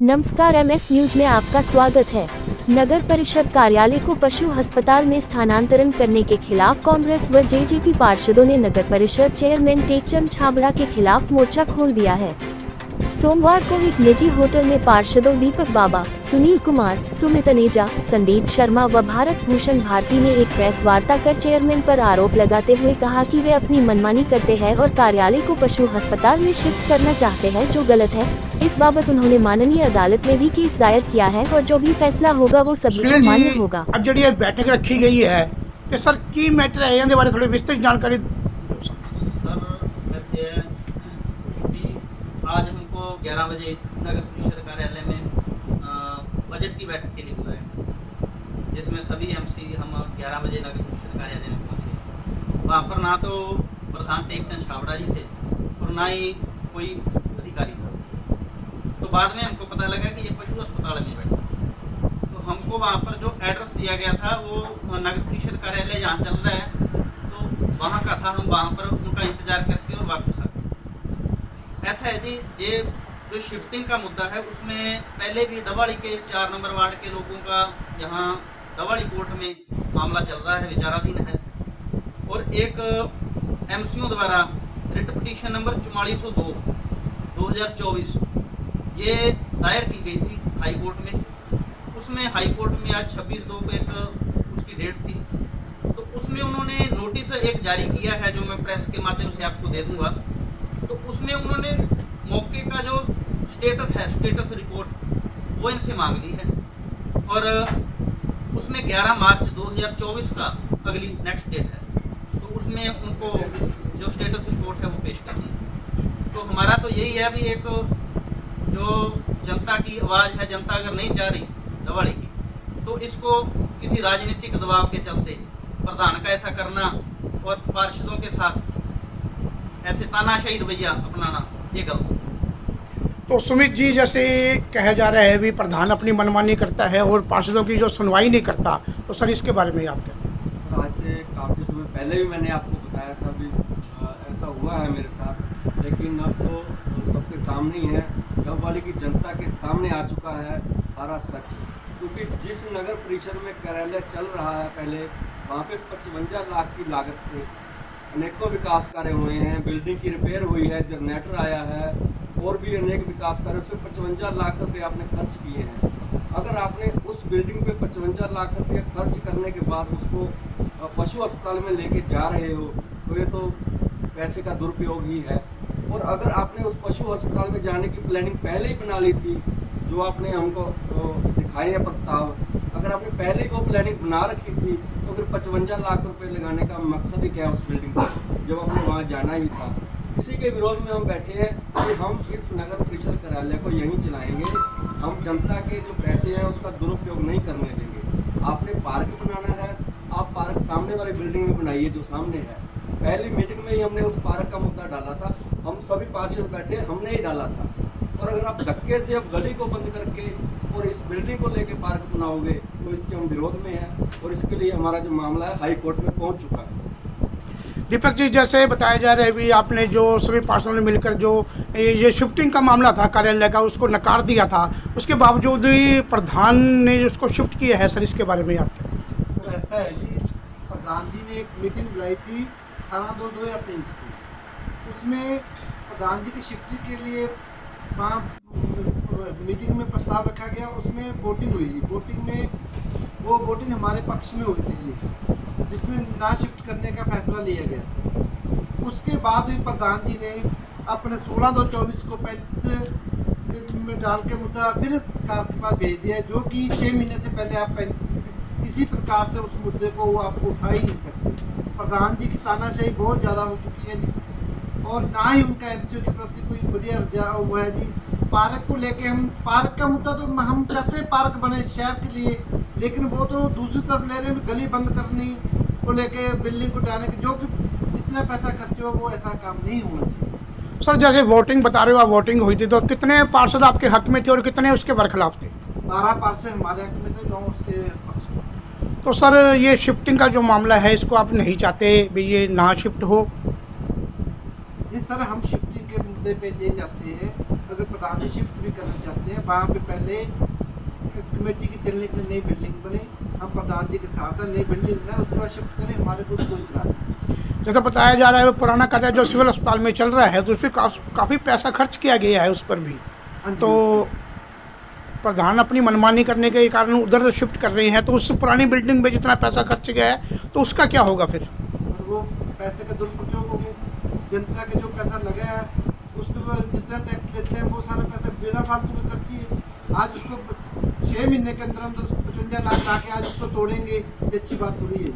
नमस्कार, MS news में आपका स्वागत है। नगर परिषद कार्यालय को पशु अस्पताल में स्थानांतरण करने के खिलाफ कांग्रेस व जेजेपी पार्षदों ने नगर परिषद चेयरमैन टेकचंद छाबड़ा के खिलाफ मोर्चा खोल दिया है। सोमवार को एक निजी होटल में पार्षदों दीपक बाबा, सुनील कुमार, सुमित अनेजा, संदीप शर्मा व भारत भूषण भारती ने एक प्रेस वार्ता कर चेयरमैन पर आरोप लगाते हुए कहा कि वे अपनी मनमानी करते हैं और कार्यालय को पशु अस्पताल में शिफ्ट करना चाहते हैं, जो गलत है। इस बाबत उन्होंने माननीय अदालत में भी केस दायर किया है और जो भी फैसला होगा वो सभी को मान्य होगा। अब जी बैठक रखी गई है कि सर की मैटर है इहदे बारे थोड़ी विस्तृत जानकारी। आज हमको 11 बजे नगर परिषद कार्यालय में बजट की बैठक के लिए बुलाया, जिसमें सभी MC हम 11 बजे नगर परिषद कार्यालय में पहुंचे। वहाँ पर ना तो प्रधान टेकचंद छाबड़ा जी थे और ना ही कोई अधिकारी था। तो बाद में हमको पता लगा कि ये पशु अस्पताल में बैठा। तो हमको वहाँ पर जो एड्रेस दिया गया था वो नगर परिषद कार्यालय जहाँ चल रहा है तो वहाँ का था। हम वहाँ पर उनका इंतजार करके और वापस आ गए। ऐसा है जी, ये जो शिफ्टिंग का मुद्दा है उसमें पहले भी दवाड़ी के 4 नंबर वार्ड के लोगों का यहाँ दवाड़ी कोर्ट में मामला चल रहा है, विचाराधीन है। और एक MCO द्वारा रिट पिटीशन नंबर 4402/2024 ये दायर की गई थी हाई कोर्ट में। उसमें हाई कोर्ट में आज 26/2 को एक उसकी डेट थी। तो उसमें उन्होंने नोटिस एक जारी किया है, जो मैं प्रेस के माध्यम से आपको दे दूंगा। तो उसमें उन्होंने मौके का जो स्टेटस है, स्टेटस रिपोर्ट, वो इनसे मांग ली है। और उसमें 11 मार्च 2024 का अगली नेक्स्ट डेट है। तो उसमें उनको जो स्टेटस रिपोर्ट है वो पेश करनी है। तो हमारा तो यही है, अभी एक जो जनता की आवाज़ है, जनता अगर नहीं चाह रही दवाड़ी की, तो इसको किसी राजनीतिक दबाव के चलते प्रधान का ऐसा करना और पार्षदों के साथ ऐसे तानाशाही रवैया अपनाना ये गलत। तो सुमित जी, जैसे कहा जा रहा है भी प्रधान अपनी मनमानी करता है और पार्षदों की जो सुनवाई नहीं करता, तो सर इसके बारे में आप क्या? आज से काफ़ी समय पहले भी मैंने आपको बताया था भी ऐसा हुआ है मेरे साथ, लेकिन अब तो सबके सामने ही है, डबवाली की जनता के सामने आ चुका है सारा सच। क्योंकि जिस नगर परिषद में कार्यालय चल रहा है पहले, वहाँ पे 55 लाख की लागत से अनेकों विकास कार्य हुए हैं, बिल्डिंग की रिपेयर हुई है, जनरेटर आया है और भी अनेक विकास कार्य, उसमें 55 लाख रुपए आपने खर्च किए हैं। अगर आपने उस बिल्डिंग पे 55 लाख रुपये खर्च करने के बाद उसको पशु अस्पताल में लेके जा रहे हो, तो ये तो पैसे का दुरुपयोग ही है। और अगर आपने उस पशु अस्पताल में जाने की प्लानिंग पहले ही बना ली थी, जो आपने हमको दिखाए हैं प्रस्ताव, अगर आपने पहले ही वो प्लानिंग बना रखी थी, तो फिर 55 लाख रुपए लगाने का मकसद ही क्या है उस बिल्डिंग को, जब आपने वहाँ जाना ही था। इसी के विरोध में हम बैठे हैं कि हम इस नगर परिषद कार्यालय को यहीं चलाएंगे। हम जनता के जो पैसे हैं उसका दुरुपयोग नहीं करने देंगे। आपने पार्क बनाना है, आप पार्क सामने वाली बिल्डिंग में बनाइए जो सामने है। पहली मीटिंग में ही हमने उस पार्क का मुद्दा डाला था, हम सभी पार्षद बैठे, हमने ही डाला था। और अगर आप धक्के से अब गली को बंद करके और इस बिल्डिंग को लेके पार्क बनाओगे, तो इसके हम विरोध में हैं और इसके लिए हमारा जो मामला है हाई कोर्ट में पहुंच चुका है। दीपक जी, जैसे बताया जा रहा है भी आपने जो सभी पार्षदों ने मिलकर जो ये शिफ्टिंग का मामला था कार्यालय का, उसको नकार दिया था, उसके बावजूद भी प्रधान ने उसको शिफ्ट किया है। सर इसके बारे में आप क्या? सर ऐसा है जी, प्रधान जी ने एक मीटिंग बुलाई थी 18/2/2023 को। उसमें प्रधान जी की शिफ्टिंग के लिए वहाँ मीटिंग में प्रस्ताव रखा गया, उसमें वोटिंग हुई। वोटिंग में वो वोटिंग हमारे पक्ष में हुई थी जी, जिसमें ना शिफ्ट करने का फैसला लिया गया था। उसके बाद भी प्रधान जी ने अपने 16/2/24 को 35 में डाल के मुद्दा फिर सरकार के पास भेज दिया, जो कि 6 महीने से पहले आप 35 किसी प्रकार से उस मुद्दे को आप उठा ही नहीं सकते। प्रधान जी की तानाशाही बहुत ज़्यादा हो चुकी है जी, और ना ही उनका MCO के प्रति कोई बढ़िया रुझाव हुआ है जी। पार्क को लेके हम पार्क का मुद्दा तो हम चाहते हैं पार्क बने शहर के लिए, लेकिन वो तो दूसरी तरफ ले रहे हैं, गली बंद करनी को लेके बिल्डिंग को डालने के, जो कि इतना पैसा खर्च हो, वो ऐसा काम नहीं होना चाहिए। सर जैसे वोटिंग बता रहे हो आप, वोटिंग हुई थी तो कितने पार्षद आपके हक में थे और कितने उसके बरखिलाफ थे? 12 पार्षद हमारे हक में थे, 9 उसके पक्ष में। तो सर ये शिफ्टिंग का जो मामला है, इसको आप नहीं चाहते भी ये ना शिफ्ट हो? जी सर, हम शिफ्टिंग के मुद्दे पे ये चाहते हैं अगर प्रधान जी शिफ्ट भी करना चाहते हैं, वहाँ पे पहले कमेटी की चलने के लिए नई बिल्डिंग बने, हम प्रधान जी के साथ हैं, नई बिल्डिंग बनाए, उसके बाद शिफ्ट करें, हमारे को कोई इतराज़ नहीं। जैसा बताया जा रहा है वो पुराना कार्य जो सिविल अस्पताल में चल रहा है तो उस पर काफ़ी पैसा खर्च किया गया है उस पर भी, हाँ जी। तो प्रधान अपनी मनमानी करने के कारण उधर शिफ्ट कर रही हैं, तो उस पुरानी बिल्डिंग में जितना पैसा खर्च गया है तो उसका क्या होगा फिर? और वो पैसे का दुरुपयोग हो गया, जनता के जो पैसा लगा है उसको जितना टैक्स लेते हैं वो सारा पैसा बिना फालतू का खर्ची है। आज उसको 6 महीने के अंदर अंदर 55 लाख ला के आज उसको तोड़ेंगे, ये अच्छी बात हो रही है।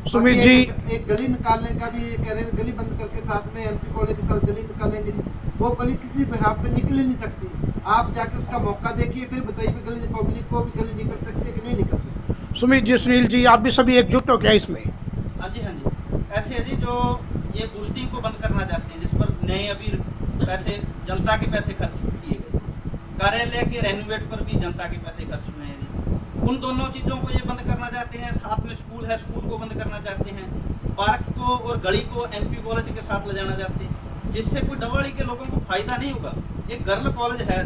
सुमित बाकी जी, एक गली निकालने का भी कह रहे हैं, गली बंद करके साथ में MP कॉलेज के साथ गली निकालेंगे, वो गली किसी हाथ पे निकल ही नहीं सकती। आप जाके उसका मौका देखिए, फिर बताइए गली पब्लिक को भी गली निकल सकती है कि नहीं निकल सकती। सुमित जी, सुनील जी, आप भी सभी एकजुट हो क्या इसमें? हाँ जी, हाँ जी, ऐसे है जी, जो ये बूस्टिंग को बंद करना चाहते हैं, जिस पर नए अभी पैसे, जनता के पैसे खर्च किए गए, कार्यालय के रेनोवेट पर भी जनता के पैसे खर्च हुए हैं जी, उन दोनों चीज़ों को ये बंद करना चाहते हैं। साथ में स्कूल है, स्कूल को बंद करना चाहते हैं, पार्क को और गली को MP कॉलेज के साथ ले जाना चाहते हैं, जिससे कोई डवाड़ी के लोगों को फायदा नहीं होगा। एक गर्ल कॉलेज है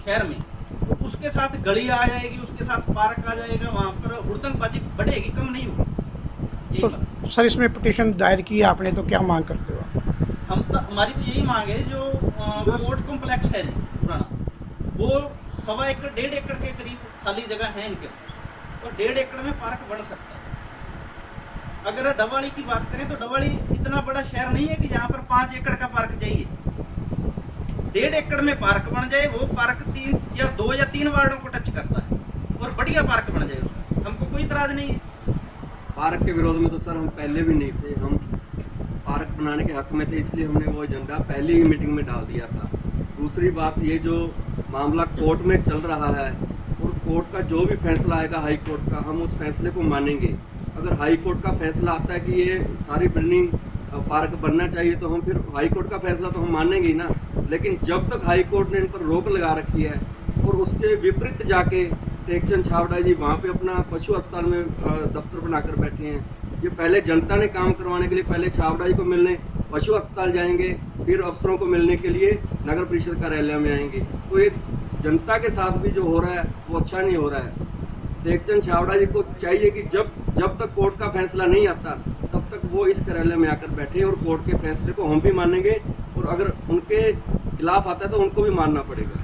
शहर में, तो उसके साथ गली आ जाएगी, उसके साथ पार्क आ जाएगा, वहाँ पर हुड़दंगबाजी बढ़ेगी, कम नहीं होगी। यही बात। तो सर, इसमें पिटीशन दायर की है आपने, तो क्या मांग करते हो? हमारी तो यही मांग है, जो कोर्ट कॉम्प्लेक्स है जी पुराना, वो 1.25 एकड़ 1.5 एकड़ के करीब खाली जगह है इनके पास, और 1.5 एकड़ में पार्क बन सकता है। अगर डवाड़ी की बात करें तो डवाड़ी इतना बड़ा शहर नहीं है कि जहाँ पर 5 एकड़ का पार्क चाहिए। 1.5 एकड़ में पार्क बन जाए, वो पार्क 3 या 2 या 3 वार्डों को टच करता है, और बढ़िया पार्क बन जाए उसका, हमको कोई इतराज नहीं है। पार्क के विरोध में तो सर हम पहले भी नहीं थे, हम पार्क बनाने के हक में थे, इसलिए हमने वो एजेंडा पहली ही मीटिंग में डाल दिया था। दूसरी बात, ये जो मामला कोर्ट में चल रहा है और कोर्ट का जो भी फैसला आएगा हाई कोर्ट का, हम उस फैसले को मानेंगे। अगर हाई कोर्ट का फैसला आता है कि ये सारी बिल्डिंग पार्क बनना चाहिए, तो हम फिर हाई कोर्ट का फैसला तो हम मानेंगे ही ना। लेकिन जब तक हाई कोर्ट ने इन पर रोक लगा रखी है और उसके विपरीत जाके टेकचंद छाबड़ा जी वहाँ पे अपना पशु अस्पताल में दफ्तर बनाकर बैठे हैं। ये पहले जनता ने काम करवाने के लिए पहले छाबड़ा जी को मिलने पशु अस्पताल जाएंगे, फिर अफसरों को मिलने के लिए नगर परिषद कार्यालय में आएंगे। तो ये जनता के साथ भी जो हो रहा है वो अच्छा नहीं हो रहा है। टेकचंद छाबड़ा जी को चाहिए कि जब तक कोर्ट का फैसला नहीं आता तब तक वो इस कार्यालय में आकर बैठे और कोर्ट के फैसले को हम भी मानेंगे, और अगर उनके खिलाफ आता है तो उनको भी मानना पड़ेगा।